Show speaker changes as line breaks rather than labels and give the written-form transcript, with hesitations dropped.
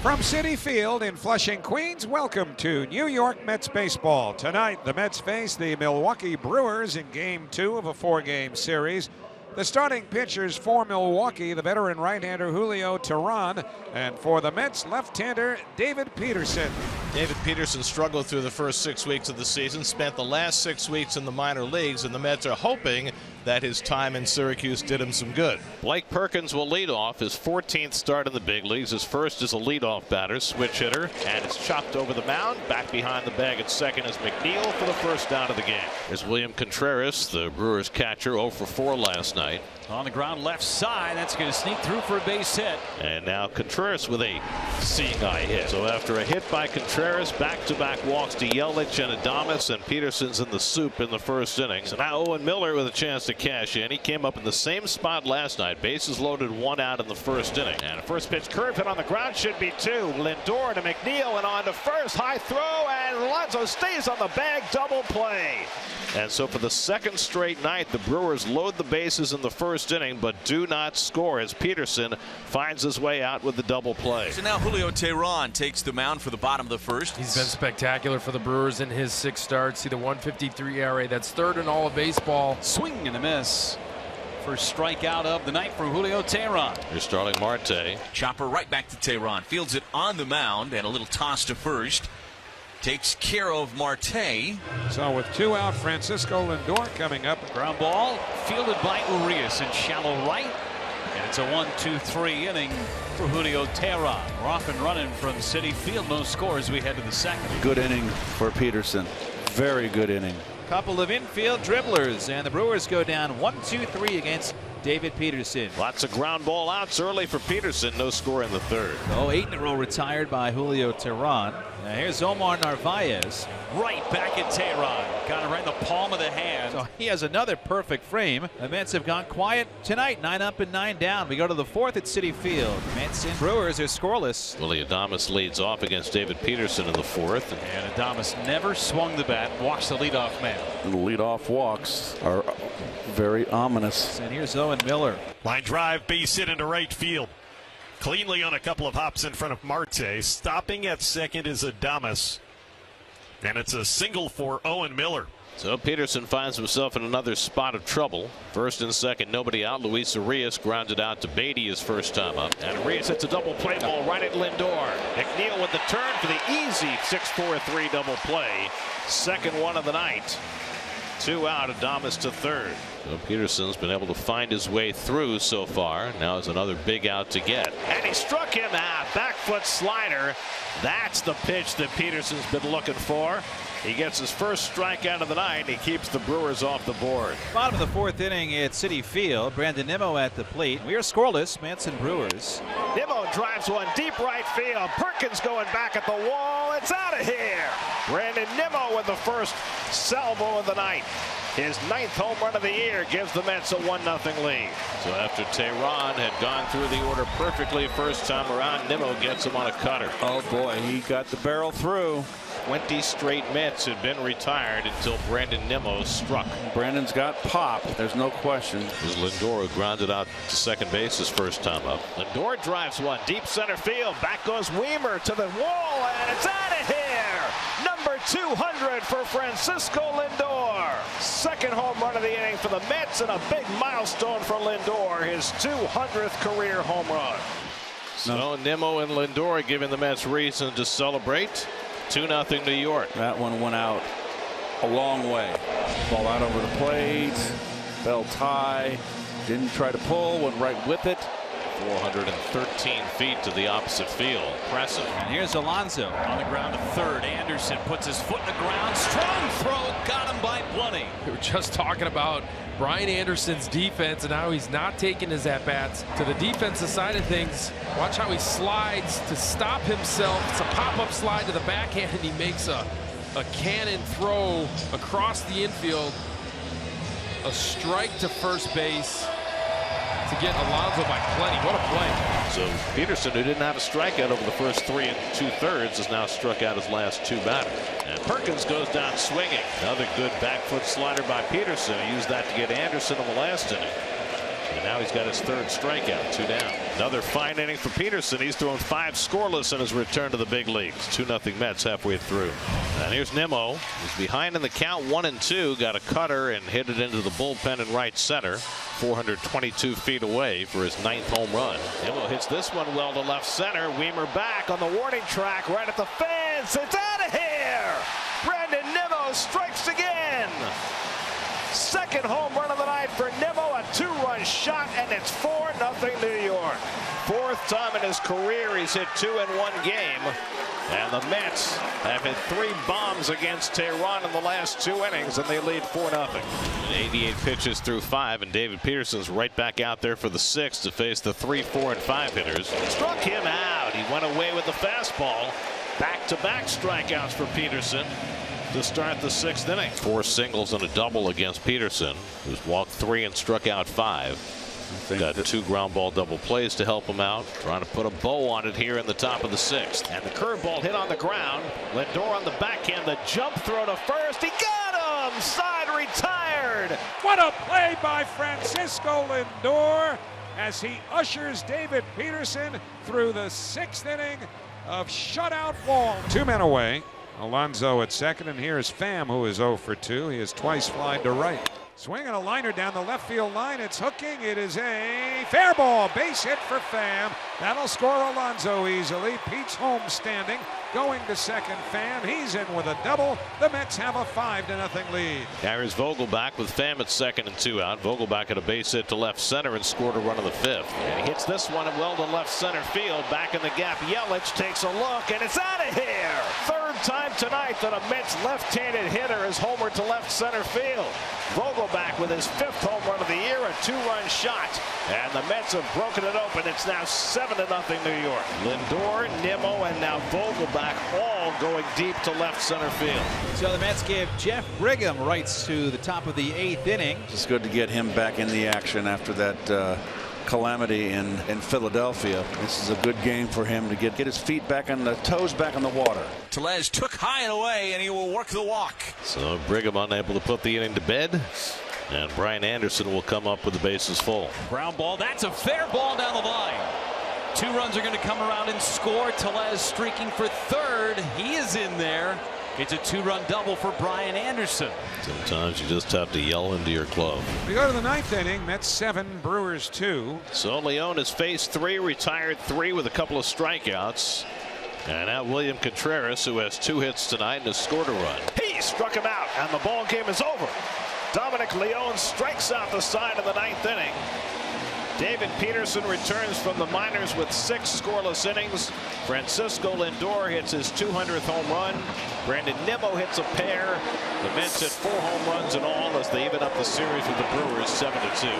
From Citi Field in Flushing, Queens, welcome to New York Mets baseball. Tonight, the Mets face the Milwaukee Brewers in Game 2 of a 4-game series. The starting pitchers for Milwaukee, the veteran right-hander Julio Teheran, and for the Mets, left-hander David Peterson.
David Peterson struggled through the first 6 weeks of the season, spent the last 6 weeks in the minor leagues, and the Mets are hoping that his time in Syracuse did him some good.
Blake Perkins will lead off his 14th start in the big leagues. His first as a leadoff batter, switch hitter, and it's chopped over the mound. Back behind the bag at second is McNeil for the first out of the game. There's William Contreras, the Brewers catcher, 0 for 4 last night.
On the ground left side, that's going to sneak through for a base hit.
And now Contreras with a seeing eye hit. So after a hit by Contreras, back-to-back walks to Yelich and Adames, and Peterson's in the soup in the first inning. So now Owen Miller with a chance to cash in. He came up in the same spot last night. Bases loaded, 1 out in the first inning. And a first pitch curve hit on the ground should be 2. Lindor to McNeil and on to first. High throw, and Alonso stays on the bag. Double play. And so for the second straight night, the Brewers load the bases in the first inning but do not score as Peterson finds his way out with the double play.
So now Julio Teheran takes the mound for the bottom of the first.
He's been spectacular for the Brewers in his 6 starts. See the 153 ERA. That's 3rd in all of baseball.
Swing and a miss. First strikeout of the night for Julio Teheran.
Here's Starling Marte.
Chopper right back to Teheran. Fields it on the mound and a little toss to first. Takes care of Marte.
So with 2 out, Francisco Lindor coming up.
Ground ball fielded by Urias in shallow right. And it's a 1-2-3 inning for Julio Teheran. We're off and running from Citi Field. No score as we head to the second.
Good inning for Peterson. Very good inning.
Couple of infield dribblers, and the Brewers go down 1-2-3 against David Peterson.
Lots of ground ball outs early for Peterson. No score in the third.
Oh, 8 in a row retired by Julio Teheran. Now here's Omar Narvaez.
Right back at Teheran. Got it right in the palm of the hand.
So he has another perfect frame. The Mets have gone quiet tonight, 9 up and 9 down. We go to the 4th at Citi Field. Mets and Brewers are scoreless.
Willie Adames leads off against David Peterson in the 4th.
And Adames never swung the bat. Watch the leadoff man.
The leadoff walks are very ominous.
And here's Owen Miller.
Line drive, base hit into right field. Cleanly on a couple of hops in front of Marte. Stopping at second is Adames. And it's a single for Owen Miller.
So Peterson finds himself in another spot of trouble. First and second, nobody out. Luis Urias grounded out to Beatty his first time up. And Urias hits a double play ball right at Lindor. McNeil with the turn for the easy 6-4-3 double play. Second one of the night. 2 out, Adames to third. So Peterson's been able to find his way through so far. Now is another big out to get. And he struck him out. Back foot slider. That's the pitch that Peterson's been looking for. He gets his first strikeout of the night. He keeps the Brewers off the board.
Bottom of the 4th inning at Citi Field. Brandon Nimmo at the plate. We are scoreless. Mets and Brewers.
Nimmo drives one deep right field. Perkins going back at the wall. It's out of here. Brandon Nimmo with the first salvo of the night. His 9th home run of the year gives the Mets a 1-0 lead. So after Teheran had gone through the order perfectly first time around, Nimmo gets him on a cutter.
Oh boy, he got the barrel through.
20 straight Mets had been retired until Brandon Nimmo struck.
Brandon's got pop, there's no question.
It was Lindor who grounded out to second base his first time up. Lindor drives one deep center field. Back goes Weimer to the wall, and it's out of here. Number 200 for Francisco Lindor. Second home run of the inning for the Mets, and a big milestone for Lindor, his 200th career home run. So Nimmo and Lindor giving the Mets reason to celebrate. 2-0 New York.
That one went out a long way. Ball out over the plate. Bell tie. Didn't try to pull, went right with it.
413 feet to the opposite field. Impressive.
And here's Alonso.
On the ground to third. Anderson puts his foot in the ground. Strong throw. Got him by plenty.
We were just talking about Brian Anderson's defense and how he's not taking his at-bats. To the defensive side of things, watch how he slides to stop himself. It's a pop-up slide to the backhand, and he makes a cannon throw across the infield. A strike to first base to get Alonso by plenty. What a play.
So Peterson, who didn't have a strikeout over the first 3 2/3, has now struck out his last 2 batters. And Perkins goes down swinging. Another good back foot slider by Peterson. He used that to get Anderson in the last inning. And now he's got his 3rd strikeout, 2 down. Another fine inning for Peterson. He's thrown 5 scoreless in his return to the big leagues. 2-0 Mets halfway through. And here's Nimmo. He's behind in the count, 1-2. Got a cutter and hit it into the bullpen in right center. 422 feet away for his 9th home run. Nimmo hits this one well to left center. Weimer back on the warning track right at the fence. It's out of here. Brandon Nimmo strikes again. Second home run of the night for Nimmo, a 2-run shot, and it's 4-0 New York. 4th time in his career he's hit 2 in one game. And the Mets have hit 3 bombs against Tehran in the last 2 innings, and they lead 4-0. 88 pitches through 5, and David Peterson's right back out there for the 6th to face the 3, 4, and 5 hitters. Struck him out. He went away with the fastball. Back-to-back strikeouts for Peterson to start the 6th inning. 4 singles and a double against Peterson, who's walked 3 and struck out 5. Got 2 ground ball double plays to help him out. Trying to put a bow on it here in the top of the 6th. And the curveball hit on the ground. Lindor on the backhand. The jump throw to first. He got him. Side retired.
What a play by Francisco Lindor as he ushers David Peterson through the 6th inning of shutout ball. 2 men away. Alonso at second, and here's Pham, who is 0 for 2. He has twice flied to right. Swinging a liner down the left field line. It's hooking. It is a fair ball. Base hit for Pham. That'll score Alonso easily. Pete's home standing. Going to second. Pham. He's in with a double. The Mets have a 5-0 lead.
Here's Vogelbach with Pham at second and 2 out. Vogelbach had a base hit to left center and scored a run in the 5th. And he hits this one well to left center field. Back in the gap. Yelich takes a look, and it's out of here. 3rd time tonight that a Mets left-handed hitter has homered to left center field. Vogelbach with his 5th home run of the year, a 2-run shot, and the Mets have broken it open. It's now 7-0 New York. Lindor, Nimmo, and now Vogelbach all going deep to left center field.
So the Mets gave Jeff Brigham rights to the top of the 8th inning.
It's good to get him back in the action after that calamity in Philadelphia. This is a good game for him to get his feet back on the toes back on the water.
Tellez took high and away, and he will work the walk.
So Brigham unable to put the inning to bed, and Brian Anderson will come up with the bases full.
Ground ball. That's a fair ball down the line. 2 runs are going to come around and score. Tellez streaking for 3rd. He is in there. It's a 2-run double for Brian Anderson.
Sometimes you just have to yell into your glove.
We go to the 9th inning. Mets 7, Brewers 2.
So Leon has faced 3, retired 3 with a couple of strikeouts. And now William Contreras, who has 2 hits tonight and has scored a run. He struck him out, and the ball game is over. Dominic Leon strikes out the side of the 9th inning. David Peterson returns from the minors with 6 scoreless innings. Francisco Lindor hits his 200th home run. Brandon Nimmo hits a pair. The Mets hit 4 home runs in all as they even up the series with the Brewers 7-2.